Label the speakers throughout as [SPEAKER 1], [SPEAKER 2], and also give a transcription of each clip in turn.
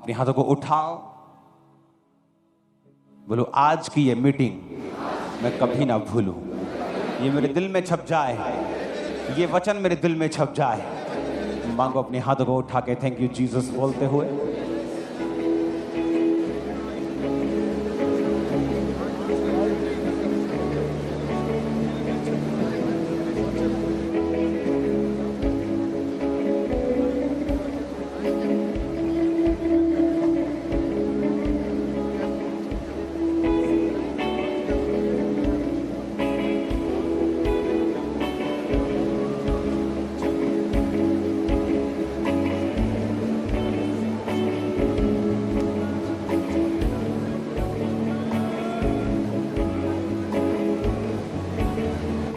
[SPEAKER 1] अपने हाथों को उठाओ, बोलो आज की ये मीटिंग मैं कभी ना भूलूं, ये मेरे दिल में छप जाए, ये वचन मेरे दिल में छप जाए। मांगो अपने हाथों को उठा के थैंक यू जीसस बोलते हुए।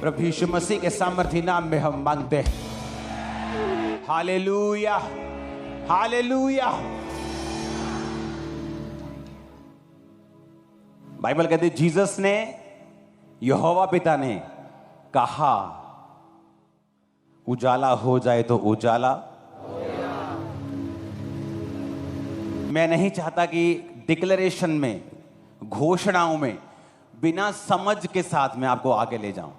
[SPEAKER 1] प्रभु यीशु मसीह के सामर्थी नाम में हम मांगते हैं। Hallelujah, hallelujah. बाइबल कहती है जीसस ने, यहोवा पिता ने कहा उजाला हो जाए तो उजाला। मैं नहीं चाहता कि डिक्लेरेशन में, घोषणाओं में बिना समझ के साथ मैं आपको आगे ले जाऊं।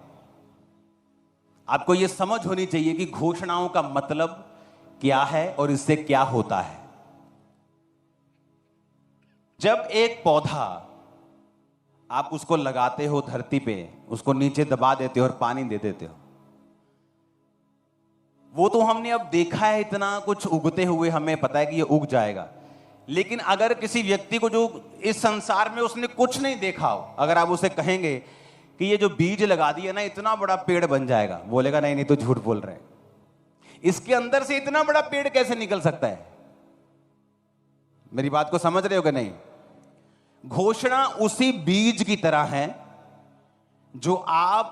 [SPEAKER 1] आपको यह समझ होनी चाहिए कि घोषणाओं का मतलब क्या है और इससे क्या होता है। जब एक पौधा आप उसको लगाते हो धरती पे, उसको नीचे दबा देते हो और पानी दे देते हो, वो तो हमने अब देखा है, इतना कुछ उगते हुए हमें पता है कि ये उग जाएगा। लेकिन अगर किसी व्यक्ति को जो इस संसार में उसने कुछ नहीं देखा हो, अगर आप उसे कहेंगे कि ये जो बीज लगा दिया ना इतना बड़ा पेड़ बन जाएगा, बोलेगा नहीं नहीं तो झूठ बोल रहे हैं, इसके अंदर से इतना बड़ा पेड़ कैसे निकल सकता है। मेरी बात को समझ रहे हो कि नहीं? घोषणा उसी बीज की तरह है जो आप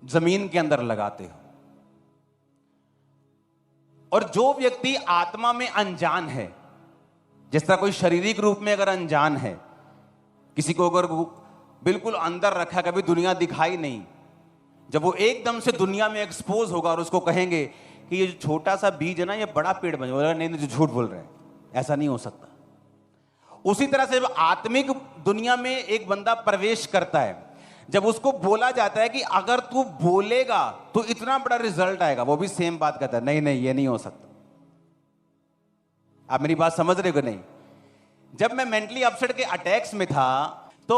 [SPEAKER 1] जमीन के अंदर लगाते हो। और जो व्यक्ति आत्मा में अनजान है, जिस तरह कोई शारीरिक रूप में अगर अनजान है, किसी को अगर बिल्कुल अंदर रखा, कभी दुनिया दिखाई नहीं, जब वो एकदम से दुनिया में एक्सपोज होगा और उसको कहेंगे कि ये जो छोटा सा बीज है ना ये बड़ा पेड़ बन जाएगा, नहीं नहीं झूठ बोल रहे हैं, ऐसा नहीं हो सकता। उसी तरह से जब आत्मिक दुनिया में एक बंदा प्रवेश करता है, जब उसको बोला जाता है कि अगर तू बोलेगा तो इतना बड़ा रिजल्ट आएगा, वो भी सेम बात कहता है, नहीं नहीं ये नहीं हो सकता। आप मेरी बात समझ रहे हो कि नहीं? जब मैं मेंटली अपसेट के अटैक्स में था तो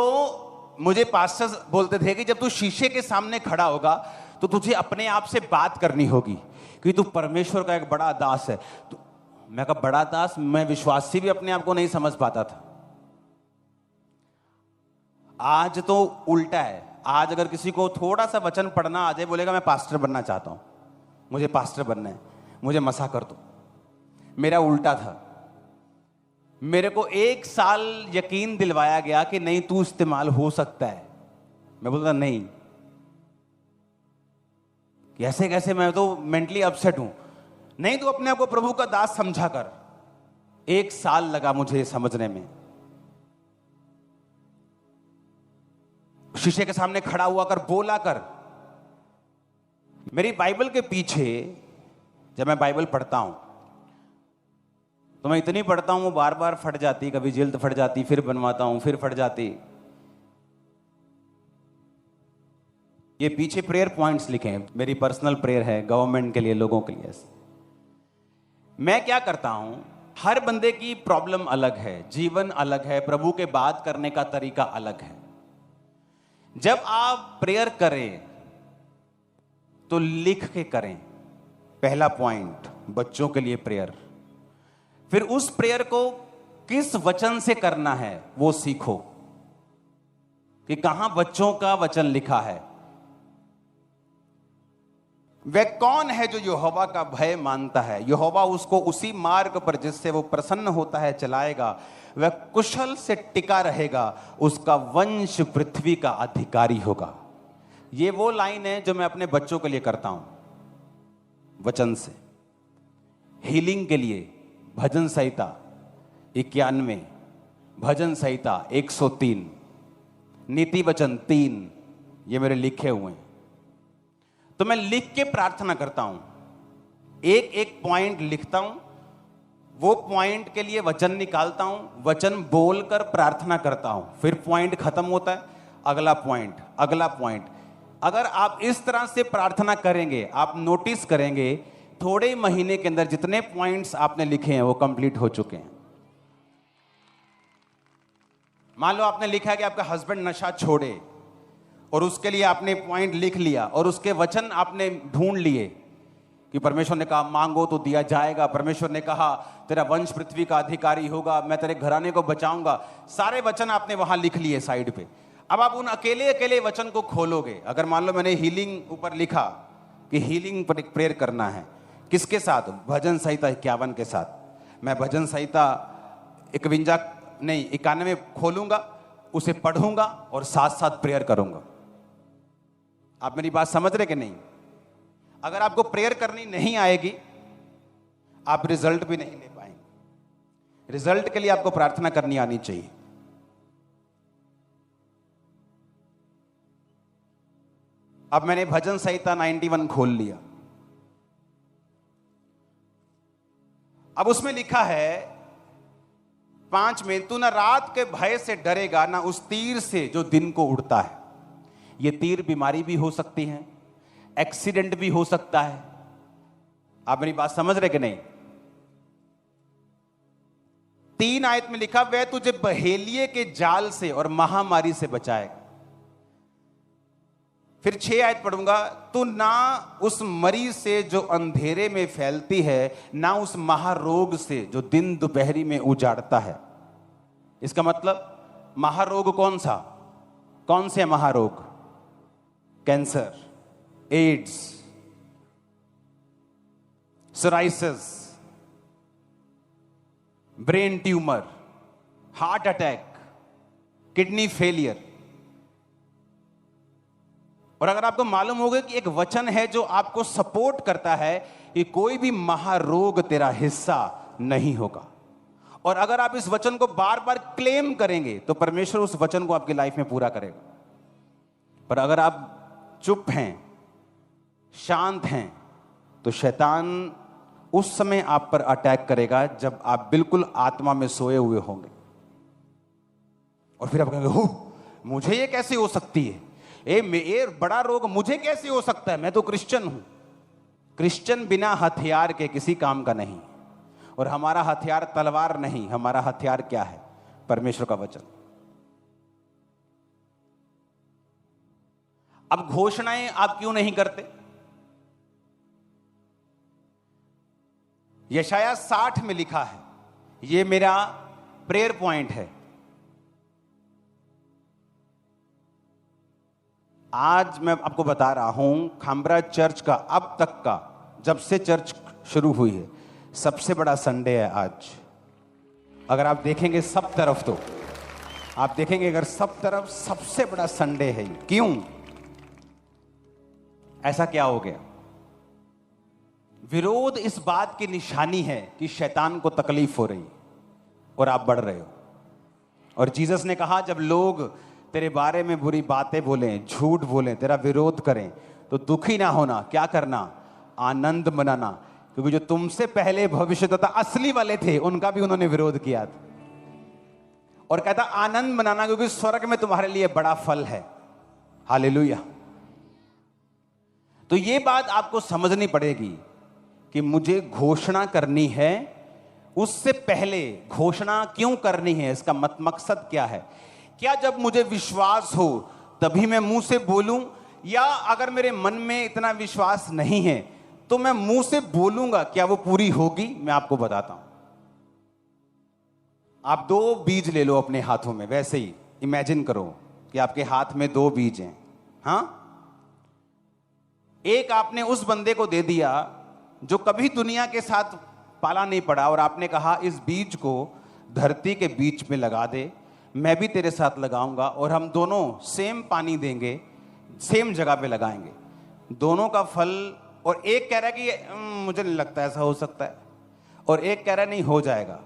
[SPEAKER 1] मुझे पास्टर्स बोलते थे कि जब तू शीशे के सामने खड़ा होगा तो तुझे अपने आप से बात करनी होगी कि तू परमेश्वर का एक बड़ा दास है। तो मैं कहा बड़ा दास? मैं विश्वासी भी अपने आप को नहीं समझ पाता था। आज तो उल्टा है। आज अगर किसी को थोड़ा सा वचन पढ़ना आ जाए, बोलेगा मैं पास्टर बनना चाहता हूं, मुझे पास्टर बनना है, मुझे मसा कर दो। मेरा उल्टा था। मेरे को 1 साल यकीन दिलवाया गया कि नहीं तू इस्तेमाल हो सकता है। मैं बोलता नहीं, कैसे कैसे, मैं तो मेंटली अपसेट हूं। नहीं, तू अपने आप को प्रभु का दास समझा कर। 1 साल लगा मुझे समझने में। शीशे के सामने खड़ा हुआ कर, बोला कर। मेरी बाइबल के पीछे जब मैं बाइबल पढ़ता हूं तो मैं इतनी पढ़ता हूं वो बार बार फट जाती, कभी जिल्द फट जाती, फिर बनवाता हूं, फिर फट जाती। ये पीछे प्रेयर पॉइंट्स लिखे हैं, मेरी पर्सनल प्रेयर है गवर्नमेंट के लिए, लोगों के लिए। मैं क्या करता हूं, हर बंदे की प्रॉब्लम अलग है, जीवन अलग है, प्रभु के बात करने का तरीका अलग है। जब आप प्रेयर करें तो लिख के करें। पहला पॉइंट, बच्चों के लिए प्रेयर। फिर उस प्रेयर को किस वचन से करना है वो सीखो, कि कहां बच्चों का वचन लिखा है। वह कौन है जो यहोवा का भय मानता है, यहोवा उसको उसी मार्ग पर जिससे वो प्रसन्न होता है चलाएगा। वह कुशल से टिका रहेगा, उसका वंश पृथ्वी का अधिकारी होगा। ये वो लाइन है जो मैं अपने बच्चों के लिए करता हूं, वचन से। हीलिंग के लिए भजन संहिता 91, भजन संहिता 103, नीति वचन 3, ये मेरे लिखे हुए हैं। तो मैं लिख के प्रार्थना करता हूं, एक एक पॉइंट लिखता हूं, वो पॉइंट के लिए वचन निकालता हूं, वचन बोलकर प्रार्थना करता हूं, फिर पॉइंट खत्म होता है, अगला पॉइंट, अगला पॉइंट। अगर आप इस तरह से प्रार्थना करेंगे, आप नोटिस करेंगे थोड़े ही महीने के अंदर जितने पॉइंट्स आपने लिखे हैं वो कंप्लीट हो चुके हैं। मान लो आपने लिखा है कि आपका हस्बैंड नशा छोड़े, और उसके लिए आपने पॉइंट लिख लिया, और उसके वचन आपने ढूंढ लिए कि परमेश्वर ने कहा मांगो तो दिया जाएगा, परमेश्वर ने कहा तेरा वंश पृथ्वी का अधिकारी होगा, मैं तेरे घराने को बचाऊंगा। सारे वचन आपने वहां लिख लिए साइड पे। अब आप उन अकेले अकेले वचन को खोलोगे। अगर मान लो मैंने हीलिंग ऊपर लिखा कि हीलिंग पर एक प्रेयर करना है, किसके साथ? भजन संहिता 51 के साथ। मैं भजन संहिता 91 खोलूंगा, उसे पढ़ूंगा और साथ साथ प्रेयर करूंगा। आप मेरी बात समझ रहे कि नहीं? अगर आपको प्रेयर करनी नहीं आएगी, आप रिजल्ट भी नहीं ले पाएंगे। रिजल्ट के लिए आपको प्रार्थना करनी आनी चाहिए। अब मैंने भजन संहिता 91 खोल लिया। अब उसमें लिखा है 5 में, तू ना रात के भय से डरेगा, ना उस तीर से जो दिन को उड़ता है। ये तीर बीमारी भी हो सकती है, एक्सीडेंट भी हो सकता है। आप मेरी बात समझ रहे कि नहीं? 3 आयत में लिखा, वह तुझे बहेलिए के जाल से और महामारी से बचाएगा। फिर 6 आयत पढ़ूंगा, तू ना उस मरी से जो अंधेरे में फैलती है, ना उस महारोग से जो दिन दोपहरी में उजाड़ता है। इसका मतलब महारोग कौन सा? कौन से महारोग? Cancer, AIDS, psoriasis, brain tumour, heart attack, kidney failure. और अगर आपको मालूम होगा कि एक वचन है जो आपको सपोर्ट करता है कि कोई भी महारोग तेरा हिस्सा नहीं होगा, और अगर आप इस वचन को बार बार क्लेम करेंगे तो परमेश्वर उस वचन को आपकी लाइफ में पूरा करेगा। पर अगर आप चुप हैं, शांत हैं, तो शैतान उस समय आप पर अटैक करेगा जब आप बिल्कुल आत्मा में सोए हुए होंगे। और फिर आप कहेंगे, हो मुझे ये कैसे हो सकती है? ये बड़ा रोग मुझे कैसे हो सकता है? मैं तो क्रिश्चियन हूं। क्रिश्चियन बिना हथियार के किसी काम का नहीं। और हमारा हथियार तलवार नहीं, हमारा हथियार क्या है? परमेश्वर का वचन। अब घोषणाएं आप क्यों नहीं करते? यशाया 60 में लिखा है, ये मेरा प्रेयर पॉइंट है। आज मैं आपको बता रहा हूं, खामरा चर्च का अब तक का, जब से चर्च शुरू हुई है, सबसे बड़ा संडे है आज। अगर आप देखेंगे सब तरफ, तो आप देखेंगे अगर सब तरफ सबसे बड़ा संडे है। क्यों? ऐसा क्या हो गया? विरोध इस बात की निशानी है कि शैतान को तकलीफ हो रही और आप बढ़ रहे हो। और जीसस ने कहा, जब लोग तेरे बारे में बुरी बातें बोलें, झूठ बोलें, तेरा विरोध करें, तो दुखी ना होना। क्या करना? आनंद मनाना, क्योंकि जो तुमसे पहले भविष्यद्वक्ता असली वाले थे उनका भी उन्होंने विरोध किया था। और कहता आनंद मनाना, क्योंकि स्वर्ग में तुम्हारे लिए बड़ा फल है। हालेलुया। तो ये बात आपको समझनी पड़ेगी कि मुझे घोषणा करनी है, उससे पहले घोषणा क्यों करनी है, इसका मकसद क्या है? क्या जब मुझे विश्वास हो तभी मैं मुंह से बोलूं, या अगर मेरे मन में इतना विश्वास नहीं है तो मैं मुंह से बोलूंगा, क्या वो पूरी होगी? मैं आपको बताता हूं। आप 2 बीज ले लो अपने हाथों में, वैसे ही इमेजिन करो कि आपके हाथ में 2 बीज हैं। हां, एक आपने उस बंदे को दे दिया जो कभी दुनिया के साथ पाला नहीं पड़ा, और आपने कहा इस बीज को धरती के बीच में लगा दे, मैं भी तेरे साथ लगाऊंगा, और हम दोनों सेम पानी देंगे, सेम जगह पे लगाएंगे, दोनों का फल। और एक कह रहा है कि मुझे नहीं लगता ऐसा हो सकता है, और एक कह रहा है नहीं हो जाएगा।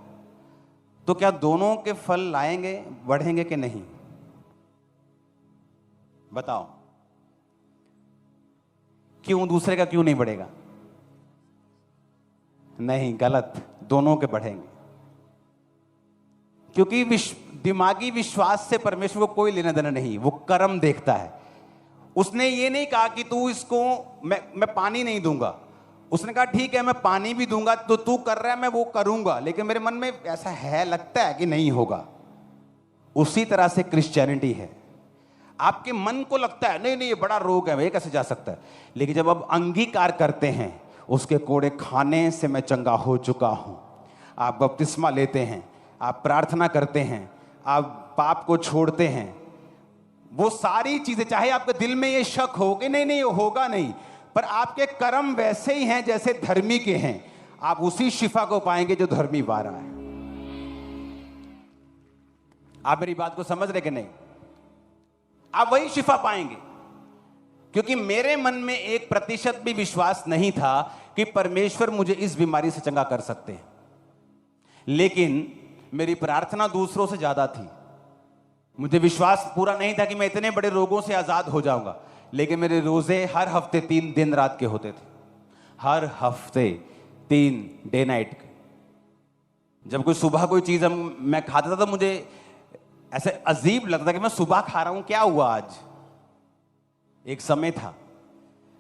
[SPEAKER 1] तो क्या दोनों के फल लाएंगे, बढ़ेंगे कि नहीं? बताओ, क्यों? दूसरे का क्यों नहीं बढ़ेगा? नहीं, गलत। दोनों के बढ़ेंगे। क्योंकि दिमागी विश्वास से परमेश्वर को कोई लेना देना नहीं, वो कर्म देखता है। उसने ये नहीं कहा कि तू इसको मैं पानी नहीं दूंगा, उसने कहा ठीक है मैं पानी भी दूंगा, तो तू कर रहा है मैं वो करूंगा, लेकिन मेरे मन में ऐसा है, लगता है कि नहीं होगा। उसी तरह से क्रिश्चियनिटी है। आपके मन को लगता है नहीं नहीं ये बड़ा रोग है, ये कैसे जा सकता है, लेकिन जब आप अंगीकार करते हैं उसके कोड़े खाने से मैं चंगा हो चुका हूं, आप बपतिस्मा लेते हैं, आप प्रार्थना करते हैं, आप पाप को छोड़ते हैं, वो सारी चीजें, चाहे आपके दिल में ये शक हो कि नहीं नहीं होगा नहीं, पर आपके कर्म वैसे ही हैं जैसे धर्मी के हैं, आप उसी शिफा को पाएंगे जो धर्मी पा रहा है। आप मेरी बात को समझ रहे कि नहीं? आप वही शिफा पाएंगे। क्योंकि मेरे मन में 1% भी विश्वास नहीं था कि परमेश्वर मुझे इस बीमारी से चंगा कर सकते हैं, लेकिन मेरी प्रार्थना दूसरों से ज्यादा थी। मुझे विश्वास पूरा नहीं था कि मैं इतने बड़े रोगों से आजाद हो जाऊंगा, लेकिन मेरे रोजे हर हफ्ते 3 दिन रात के होते थे, हर हफ्ते 3 डे नाइट। जब कोई सुबह कोई चीज मैं खाता था तो मुझे ऐसे अजीब लगता कि मैं सुबह खा रहा हूं, क्या हुआ आज। एक समय था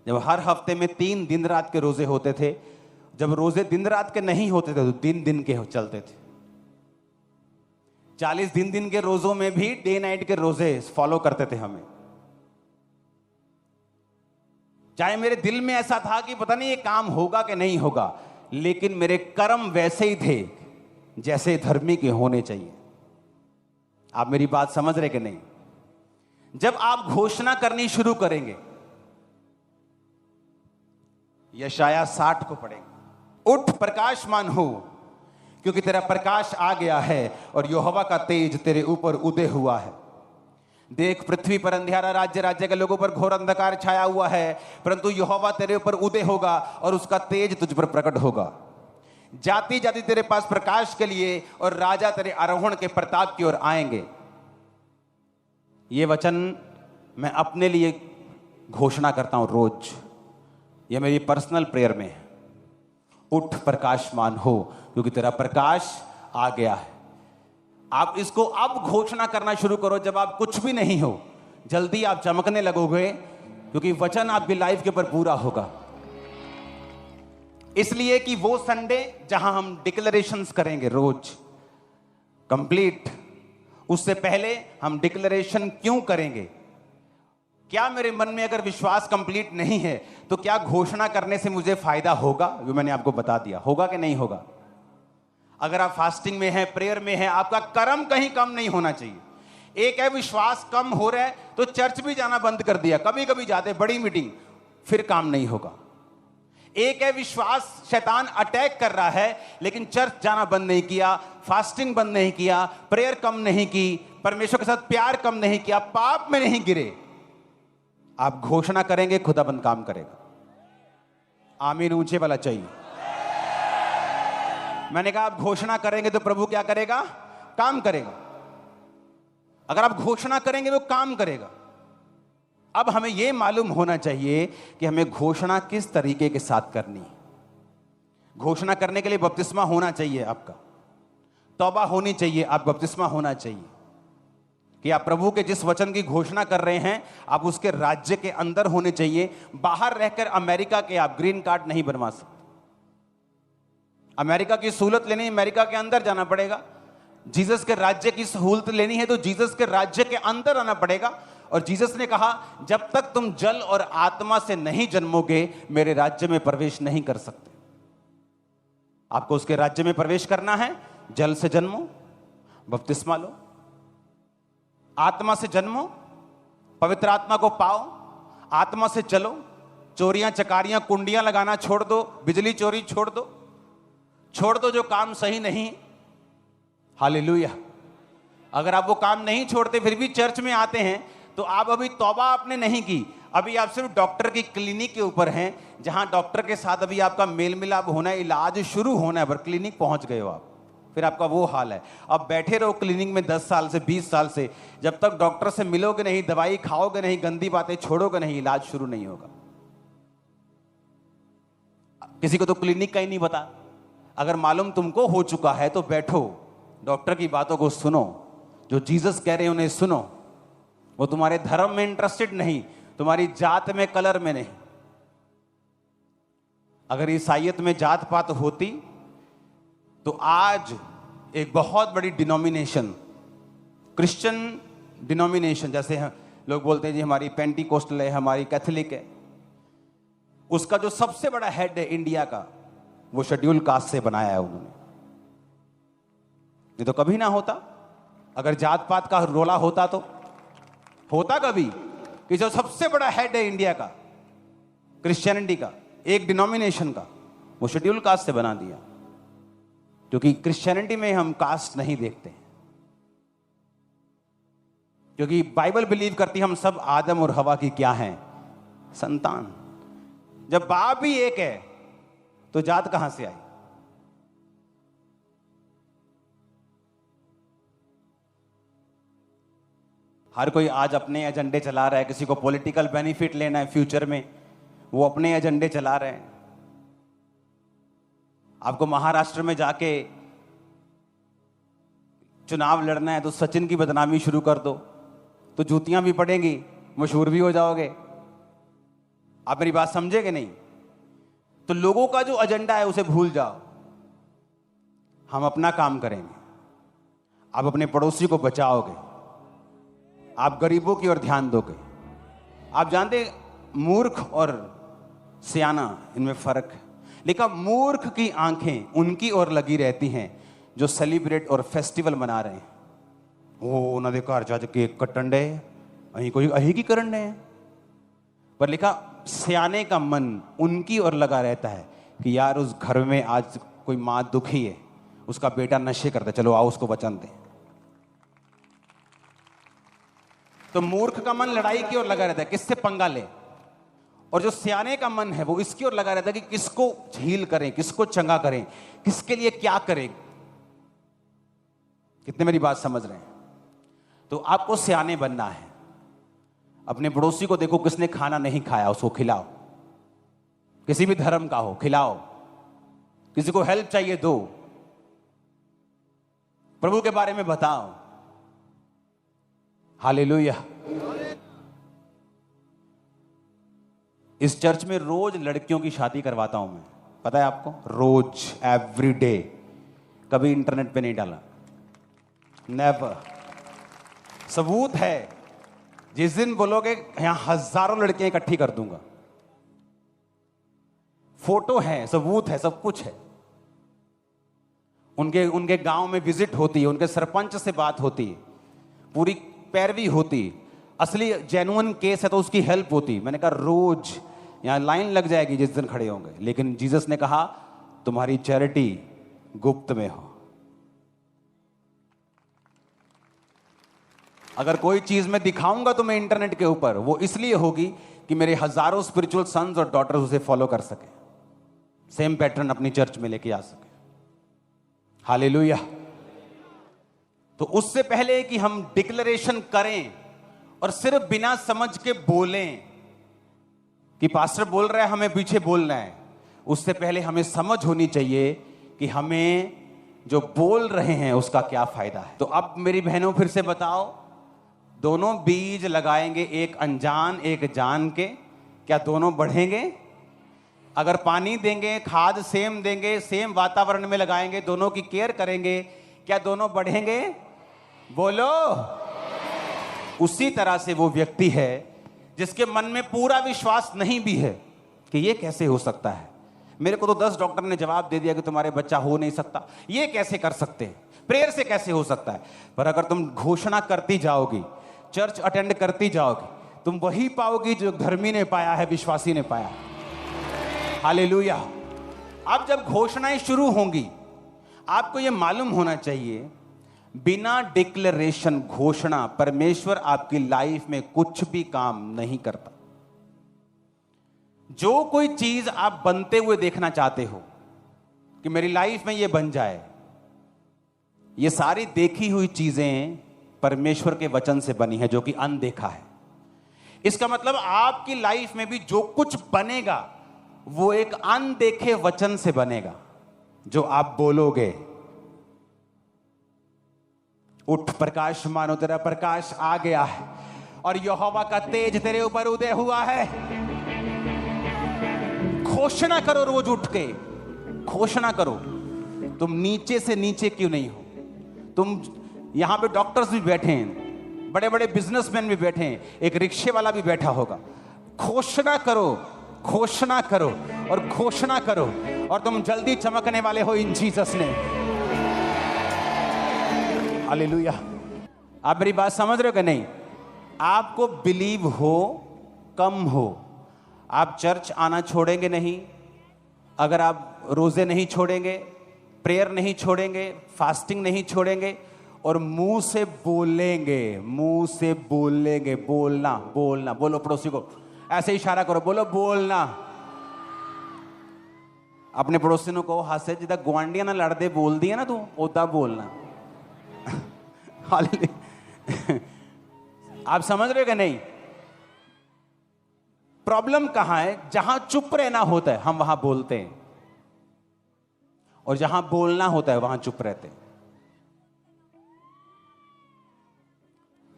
[SPEAKER 1] जब हर हफ्ते में 3 दिन रात के रोजे होते थे। जब रोजे दिन रात के नहीं होते थे तो दिन दिन के चलते थे। 40 दिन दिन के रोजों में भी डे नाइट के रोजे फॉलो करते थे हमें। चाहे मेरे दिल में ऐसा था कि पता नहीं ये काम होगा कि नहीं होगा, लेकिन मेरे कर्म वैसे ही थे जैसे धर्मी के होने चाहिए। आप मेरी बात समझ रहे कि नहीं? जब आप घोषणा करनी शुरू करेंगे, यशाया 60 को पढ़ेंगे, उठ प्रकाशमान हो क्योंकि तेरा प्रकाश आ गया है और यहोवा का तेज तेरे ऊपर उदय हुआ है। देख पृथ्वी पर अंधियारा, राज्य राज्य के लोगों पर घोर अंधकार छाया हुआ है, परंतु यहोवा तेरे ऊपर उदय होगा और उसका तेज तुझ पर प्रकट होगा। जाति जाति तेरे पास प्रकाश के लिए और राजा तेरे आरोहण के प्रताप की ओर आएंगे। ये वचन मैं अपने लिए घोषणा करता हूं रोज, यह मेरी पर्सनल प्रेयर में है। उठ प्रकाशमान हो क्योंकि तेरा प्रकाश आ गया है। आप इसको अब घोषणा करना शुरू करो जब आप कुछ भी नहीं हो। जल्दी आप चमकने लगोगे क्योंकि वचन आपकी लाइफ के ऊपर पूरा होगा। इसलिए कि वो संडे जहां हम डिक्लेरेशंस करेंगे रोज कंप्लीट, उससे पहले हम डिक्लेरेशन क्यों करेंगे? क्या मेरे मन में अगर विश्वास कंप्लीट नहीं है तो क्या घोषणा करने से मुझे फायदा होगा? वो मैंने आपको बता दिया, होगा कि नहीं होगा। अगर आप फास्टिंग में हैं, प्रेयर में हैं, आपका कर्म कहीं कम नहीं होना चाहिए। एक है विश्वास कम हो रहा है तो चर्च भी जाना बंद कर दिया, कभी कभी जाते बड़ी मीटिंग, फिर काम नहीं होगा। एक है विश्वास शैतान अटैक कर रहा है लेकिन चर्च जाना बंद नहीं किया, फास्टिंग बंद नहीं किया, प्रेयर कम नहीं की, परमेश्वर के साथ प्यार कम नहीं किया, पाप में नहीं गिरे। आप घोषणा करेंगे, खुदाबंद काम करेगा। आमीन ऊंचे वाला चाहिए। मैंने कहा आप घोषणा करेंगे तो प्रभु क्या करेगा? काम करेगा। अगर आप घोषणा करेंगे तो काम करेगा। अब हमें यह मालूम होना चाहिए कि हमें घोषणा किस तरीके के साथ करनी है। घोषणा करने के लिए बपतिस्मा होना चाहिए, आपका तौबा होनी चाहिए, आप बपतिस्मा होना चाहिए कि आप प्रभु के जिस वचन की घोषणा कर रहे हैं आप उसके राज्य के अंदर होने चाहिए। बाहर रहकर अमेरिका के आप ग्रीन कार्ड नहीं बनवा सकते। अमेरिका की सहूलत लेनी, अमेरिका के अंदर जाना पड़ेगा। जीसस के राज्य की सहूलत लेनी है तो जीसस के राज्य के अंदर आना पड़ेगा। और जीसस ने कहा जब तक तुम जल और आत्मा से नहीं जन्मोगे मेरे राज्य में प्रवेश नहीं कर सकते। आपको उसके राज्य में प्रवेश करना है, जल से जन्मो, बपतिस्मा लो, आत्मा से जन्मो, पवित्र आत्मा को पाओ, आत्मा से चलो, चोरियां चकारियां कुंडियां लगाना छोड़ दो, बिजली चोरी छोड़ दो, छोड़ दो जो काम सही नहीं। हालेलुया। अगर आप वो काम नहीं छोड़ते फिर भी चर्च में आते हैं तो आप अभी तौबा आपने नहीं की, अभी आप सिर्फ डॉक्टर की क्लिनिक के ऊपर हैं, जहां डॉक्टर के साथ अभी आपका मेल मिलाप होना है, इलाज शुरू होना है, पर क्लिनिक पहुंच गए हो आप, फिर आपका वो हाल है। अब बैठे रहो क्लिनिक में 10 साल से 20 साल से, जब तक डॉक्टर से मिलोगे नहीं, दवाई खाओगे नहीं, गंदी बातें छोड़ोगे नहीं, इलाज शुरू नहीं होगा। किसी को तो क्लिनिक का ही नहीं पता। अगर मालूम तुमको हो चुका है तो बैठो, डॉक्टर की बातों को सुनो, जो जीसस कह रहे हैं उन्हें सुनो। वो तुम्हारे धर्म में इंटरेस्टेड नहीं, तुम्हारी जात में, कलर में नहीं। अगर ईसाइयत में जात पात होती तो आज एक बहुत बड़ी डिनोमिनेशन, क्रिश्चियन डिनोमिनेशन, जैसे लोग बोलते हैं जी हमारी पेंटिकोस्टल है, हमारी कैथोलिक है, उसका जो सबसे बड़ा हेड है इंडिया का, वो शेड्यूल कास्ट से बनाया है उन्होंने। ये तो कभी ना होता। अगर जात पात का रोला होता तो होता कभी कि जो सबसे बड़ा हेड है इंडिया का, क्रिश्चियनिटी का, एक डिनोमिनेशन का, वो शेड्यूल कास्ट से बना दिया। क्योंकि क्रिश्चियनिटी में हम कास्ट नहीं देखते, क्योंकि बाइबल बिलीव करती हम सब आदम और हवा की क्या हैं, संतान। जब बाप भी एक है तो जात कहां से आई? हर कोई आज अपने एजेंडे चला रहा है। किसी को पॉलिटिकल बेनिफिट लेना है फ्यूचर में, वो अपने एजेंडे चला रहे हैं। आपको महाराष्ट्र में जाके चुनाव लड़ना है तो सचिन की बदनामी शुरू कर दो, तो जूतियां भी पड़ेंगी, मशहूर भी हो जाओगे। आप मेरी बात समझेंगे नहीं? तो लोगों का जो एजेंडा है उसे भूल जाओ, हम अपना काम करेंगे। आप अपने पड़ोसी को बचाओगे, आप गरीबों की ओर ध्यान दोगे। आप जानते मूर्ख और सियाना इनमें फर्क है, लेकिन मूर्ख की आंखें उनकी ओर लगी रहती हैं जो सेलिब्रेट और फेस्टिवल मना रहे हैं। वो उन्होंने घर जाके केक कटन डे, अही कोई अही की करन डे। पर लिखा सियाने का मन उनकी ओर लगा रहता है कि यार उस घर में आज कोई माँ दुखी है, उसका बेटा नशे करता है, चलो आओ उसको वचन दें। तो मूर्ख का मन लड़ाई की ओर लगा रहता है, किससे पंगा ले। और जो सियाने का मन है वो इसकी ओर लगा रहता है कि किसको झील करें, किसको चंगा करें, किसके लिए क्या करें। कितने मेरी बात समझ रहे हैं? तो आपको सियाने बनना है। अपने पड़ोसी को देखो, किसने खाना नहीं खाया उसको खिलाओ, किसी भी धर्म का हो खिलाओ, किसी को हेल्प चाहिए दो, प्रभु के बारे में बताओ। हालेलुया। इस चर्च में रोज लड़कियों की शादी करवाता हूं मैं, पता है आपको? रोज, एवरी डे। कभी इंटरनेट पे नहीं डाला, नेवर। सबूत है, जिस दिन बोलोगे यहां हजारों लड़कियां इकट्ठी कर दूंगा। फोटो है, सबूत है, सब कुछ है। उनके गांव में विजिट होती है, उनके सरपंच से बात होती है, पूरी पैरवी होती। असली जेन्युइन केस है तो उसकी हेल्प होती। मैंने कहा रोज यहां लाइन लग जाएगी जिस दिन खड़े होंगे, लेकिन जीसस ने कहा तुम्हारी चैरिटी गुप्त में हो। अगर कोई चीज मैं दिखाऊंगा तो मैं इंटरनेट के ऊपर, वो इसलिए होगी कि मेरे हजारों स्पिरिचुअल सन्स और डॉटर्स उसे फॉलो कर सके, सेम पैटर्न अपनी चर्च में लेके आ सके। हालेलुया। तो उससे पहले कि हम डिक्लेरेशन करें और सिर्फ बिना समझ के बोलें कि पास्टर बोल रहा है हमें पीछे बोलना है, उससे पहले हमें समझ होनी चाहिए कि हमें जो बोल रहे हैं उसका क्या फायदा है। तो अब मेरी बहनों फिर से बताओ, दोनों बीज लगाएंगे, एक अनजान एक जान के, क्या दोनों बढ़ेंगे? अगर पानी देंगे, खाद सेम देंगे, सेम वातावरण में लगाएंगे, दोनों की केयर करेंगे, क्या दोनों बढ़ेंगे? बोलो। उसी तरह से वो व्यक्ति है जिसके मन में पूरा विश्वास नहीं भी है कि ये कैसे हो सकता है। मेरे को तो 10 डॉक्टर ने जवाब दे दिया कि तुम्हारे बच्चा हो नहीं सकता, ये कैसे कर सकते हैं, प्रेयर से कैसे हो सकता है। पर अगर तुम घोषणा करती जाओगी, चर्च अटेंड करती जाओगी, तुम वही पाओगी जो धर्मी ने पाया है, विश्वासी ने पाया। हालेलुया। अब जब घोषणाएं शुरू होंगी, आपको यह मालूम होना चाहिए, बिना डिक्लेरेशन, घोषणा, परमेश्वर आपकी लाइफ में कुछ भी काम नहीं करता। जो कोई चीज आप बनते हुए देखना चाहते हो कि मेरी लाइफ में यह बन जाए, ये सारी देखी हुई चीजें परमेश्वर के वचन से बनी है जो कि अनदेखा है। इसका मतलब आपकी लाइफ में भी जो कुछ बनेगा वो एक अनदेखे वचन से बनेगा। जो आप बोलोगे। उठ प्रकाश, मानो तेरा प्रकाश आ गया है और यहोवा का तेज तेरे ऊपर उदय हुआ है। घोषणा करो, रोज उठ के घोषणा करो। तुम नीचे से नीचे क्यों नहीं हो? तुम यहां पे डॉक्टर्स भी बैठे हैं, बड़े बड़े बिजनेसमैन भी बैठे हैं, एक रिक्शे वाला भी बैठा होगा। घोषणा करो, घोषणा करो और घोषणा करो, और तुम जल्दी चमकने वाले हो इन जीसस ने। हालेलुया। आप मेरी बात समझ रहे हो कि नहीं? आपको बिलीव हो कम हो, आप चर्च आना छोड़ेंगे नहीं, अगर आप रोजे नहीं छोड़ेंगे, प्रेयर नहीं छोड़ेंगे, फास्टिंग नहीं छोड़ेंगे, और मुंह से बोलेंगे, मुंह से बोलेंगे। बोलना, बोलना, बोलो पड़ोसी को ऐसे इशारा करो, बोलो बोलना। अपने पड़ोसी को कहो हाथ से, जिदा गुआंढियां ना लड़दे बोल दिया ना तू, उदा बोलना। आप समझ रहे हो कि नहीं? प्रॉब्लम कहां है? जहां चुप रहना होता है हम वहां बोलते हैं, और जहां बोलना होता है वहां चुप रहते हैं।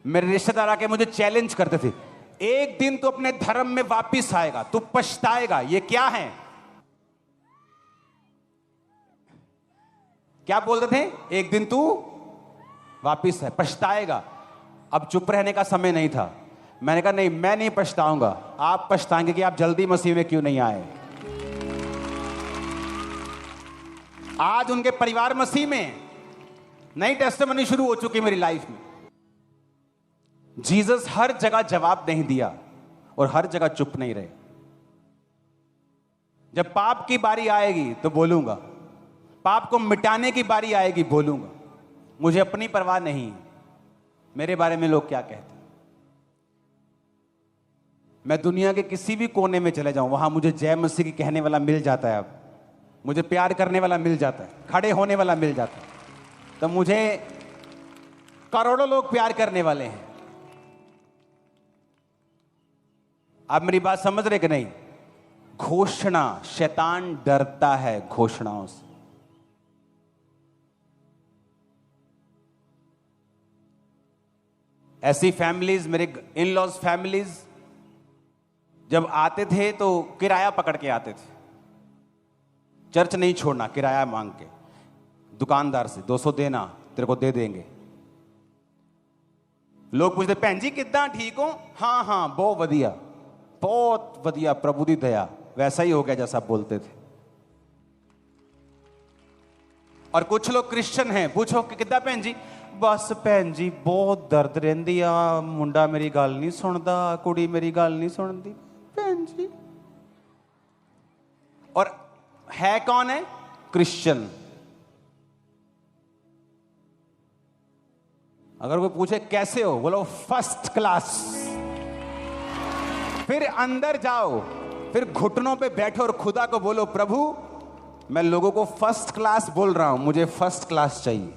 [SPEAKER 1] मेरे रिश्तेदार आके मुझे चैलेंज करते थे, एक दिन तू अपने धर्म में वापिस आएगा, तू पछताएगा। ये क्या है? क्या बोलते थे? एक दिन तू वापिस है, पछताएगा। अब चुप रहने का समय नहीं था। मैंने कहा नहीं, मैं नहीं पछताऊंगा, आप पछताएंगे कि आप जल्दी मसीह में क्यों नहीं आए। आज उनके परिवार मसीह में, नई टेस्टिमनी शुरू हो चुकी मेरी लाइफ में। जीसस हर जगह जवाब नहीं दिया और हर जगह चुप नहीं रहे। जब पाप की बारी आएगी तो बोलूंगा, पाप को मिटाने की बारी आएगी बोलूंगा। मुझे अपनी परवाह नहीं है मेरे बारे में लोग क्या कहते हैं। मैं दुनिया के किसी भी कोने में चले जाऊं, वहां मुझे जय मसीह की कहने वाला मिल जाता है। अब मुझे प्यार करने वाला मिल जाता है, खड़े होने वाला मिल जाता है। तो मुझे करोड़ों लोग प्यार करने वाले हैं। आप मेरी बात समझ रहे कि नहीं? घोषणा, शैतान डरता है घोषणाओं से। ऐसी फैमिलीज, मेरे इन लॉज फैमिलीज जब आते थे तो किराया पकड़ के आते थे। चर्च नहीं छोड़ना, किराया मांग के दुकानदार से 200 देना, तेरे को दे देंगे। लोग पूछते, भैन जी कितना ठीक हो? हाँ हाँ बहुत वधिया, बहुत वधिया, प्रभु दी दया। वैसा ही हो गया जैसा आप बोलते थे। और कुछ लोग क्रिश्चियन हैं, पूछो कि कितना भैन जी? बस भैन जी बहुत दर्द रहती आ, मुंडा मेरी गल नहीं सुनता, कुड़ी मेरी गल नहीं सुनती भैन जी। और है कौन है? क्रिश्चियन। अगर कोई पूछे कैसे हो, बोलो फर्स्ट क्लास। फिर अंदर जाओ, फिर घुटनों पे बैठो और खुदा को बोलो, प्रभु मैं लोगों को फर्स्ट क्लास बोल रहा हूं, मुझे फर्स्ट क्लास चाहिए।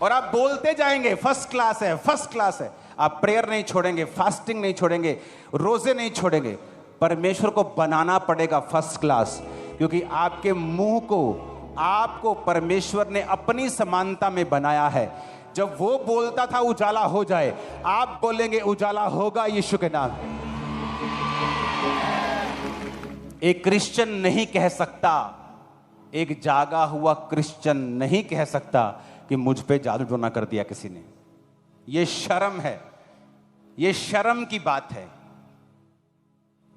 [SPEAKER 1] और आप बोलते जाएंगे फर्स्ट क्लास है, फर्स्ट क्लास है। आप प्रेयर नहीं छोड़ेंगे, फास्टिंग नहीं छोड़ेंगे, रोजे नहीं छोड़ेंगे, परमेश्वर को बनाना पड़ेगा फर्स्ट क्लास। क्योंकि आपके मुंह को, आपको परमेश्वर ने अपनी समानता में बनाया है। जब वो बोलता था उजाला हो जाए, आप बोलेंगे उजाला होगा यीशु के नाम। एक क्रिश्चियन नहीं कह सकता, एक जागा हुआ क्रिश्चियन नहीं कह सकता कि मुझ पे जादू टोना कर दिया किसी ने। यह शर्म है, यह शर्म की बात है।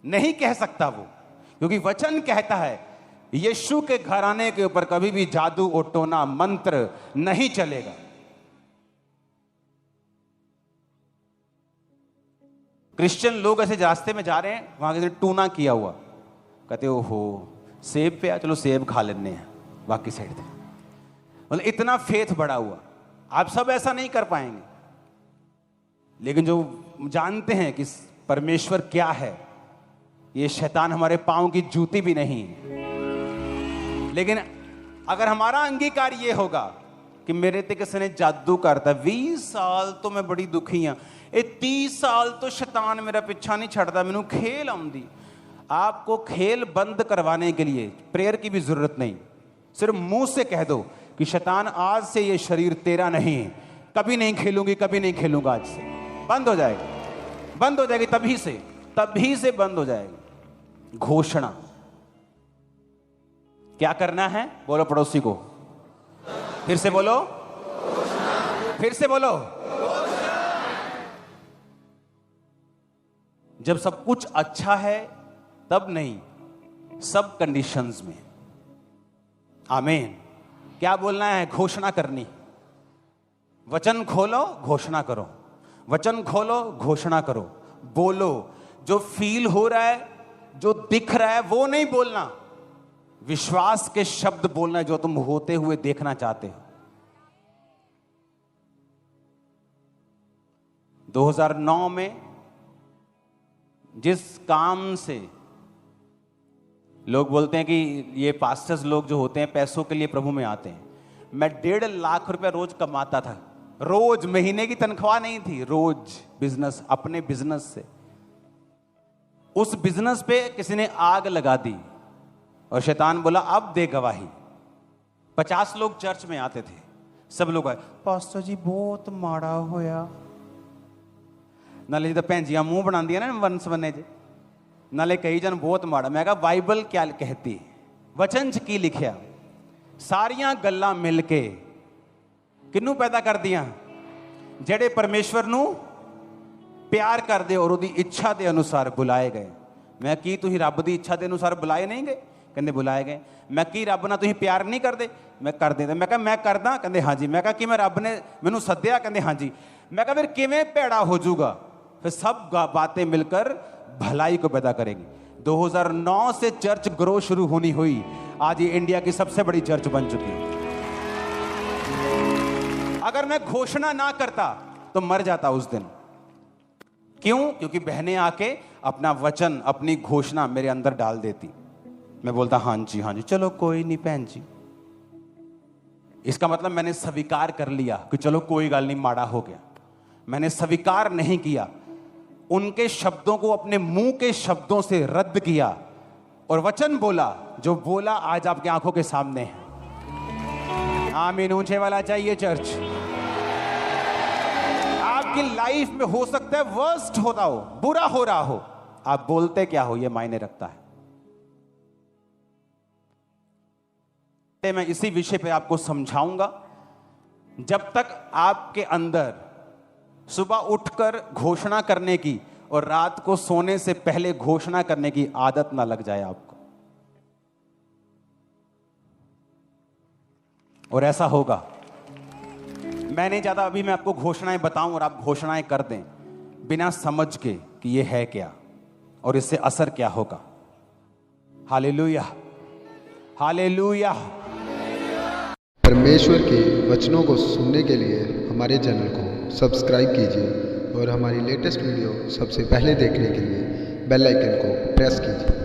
[SPEAKER 1] नहीं कह सकता वो, क्योंकि वचन कहता है यीशु के घराने के ऊपर कभी भी जादू और टोना मंत्र नहीं चलेगा। क्रिश्चियन लोग ऐसे रास्ते में जा रहे हैं, वहां किसी ने टूना किया हुआ, कहते हो सेब पे आ, चलो सेब खा लेने हैं, बाकी साइड थे। मतलब इतना फेथ बढ़ा हुआ। आप सब ऐसा नहीं कर पाएंगे, लेकिन जो जानते हैं कि परमेश्वर क्या है, ये शैतान हमारे पांव की जूती भी नहीं है। लेकिन अगर हमारा अंगीकार ये होगा कि मेरे ते किसी ने जादू करता, 20 साल तो मैं बड़ी दुखी हाँ, 30 साल तो शैतान मेरा पिछा नहीं छड़ता, मैनू खेल आउंदी। आपको खेल बंद करवाने के लिए प्रेयर की भी जरूरत नहीं, सिर्फ मुंह से कह दो कि शैतान आज से ये शरीर तेरा नहीं है, कभी नहीं खेलूंगी, कभी नहीं खेलूंगा, आज से बंद हो जाएगी, बंद हो जाएगी, तभी से बंद हो जाएगी। घोषणा क्या करना है? बोलो पड़ोसी को, फिर से बोलो, फिर से बोलो। जब सब कुछ अच्छा है तब नहीं, सब कंडीशंस में। आमीन। क्या बोलना है? घोषणा करनी। वचन खोलो, घोषणा करो, वचन खोलो, घोषणा करो, बोलो। जो फील हो रहा है, जो दिख रहा है, वो नहीं बोलना, विश्वास के शब्द बोलना है जो तुम होते हुए देखना चाहते हो। 2009 में जिस काम से लोग बोलते हैं कि ये पास्टर्स लोग जो होते हैं पैसों के लिए प्रभु में आते हैं, मैं 1.5 लाख रुपया रोज कमाता था, रोज, महीने की तनख्वाह नहीं थी, रोज बिजनेस, अपने बिजनेस से। उस बिजनेस पे किसी ने आग लगा दी और शैतान बोला अब दे गवाही। 50 लोग चर्च में आते थे, सब लोग आए, पास्टर जी बहुत माड़ा होया, नाले जी तो भैन जी मुंह बना दिया ना वंस बने जे, नाले कई जन बहुत माड़ा। मैं कहा बाइबल क्या कहती, वचन च की लिखिया, सारियां गल्लां मिल के किन्नू पैदा कर दियां, जेड़े परमेश्वर नू प्यार कर दे और उदी इच्छा के अनुसार बुलाए गए। मैं की तुसीं रब दी इच्छा के अनुसार बुलाए नहीं गए? कहते बुलाए गए। मैं की रब नाल तुसीं प्यार नहीं करते? मैं कर देता। मैं कहा मैं करदा? कहते हाँ जी। मैं कहा कि मैं रब ने मैनू सद्दिया? कहते हाँ जी। मैं कहा फिर किवें भैड़ा हो जाऊगा? फिर सब बातें मिलकर भलाई को पैदा करेंगी। 2009 से चर्च ग्रो शुरू होनी हुई, आज ये इंडिया की सबसे बड़ी चर्च बन चुकी है। अगर मैं घोषणा ना करता तो मर जाता उस दिन। क्यों? क्योंकि बहनें आके अपना वचन, अपनी घोषणा मेरे अंदर डाल देती। मैं बोलता हाँ जी, चलो कोई नहीं बहन जी। इसका मतलब मैंने स्वीकार कर लिया कि चलो कोई गल नहीं, माड़ा हो गया। मैंने स्वीकार नहीं किया, उनके शब्दों को अपने मुंह के शब्दों से रद्द किया और वचन बोला। जो बोला आज आपकी आंखों के सामने है। आमीन। ऊंचे वाला चाहिए चर्च। आपकी लाइफ में हो सकता है वर्स्ट होता हो, बुरा हो रहा हो, आप बोलते क्या हो ये मायने रखता है। मैं इसी विषय पे आपको समझाऊंगा। जब तक आपके अंदर सुबह उठकर घोषणा करने की और रात को सोने से पहले घोषणा करने की आदत ना लग जाए आपको, और ऐसा होगा। मैं नहीं चाहता अभी मैं आपको घोषणाएं बताऊं और आप घोषणाएं कर दें बिना समझ के कि ये है क्या और इससे असर क्या होगा। Hallelujah, hallelujah.
[SPEAKER 2] परमेश्वर के वचनों को सुनने के लिए हमारे चैनल को सब्सक्राइब कीजिए और हमारी लेटेस्ट वीडियो सबसे पहले देखने के लिए बेल आइकन को प्रेस कीजिए।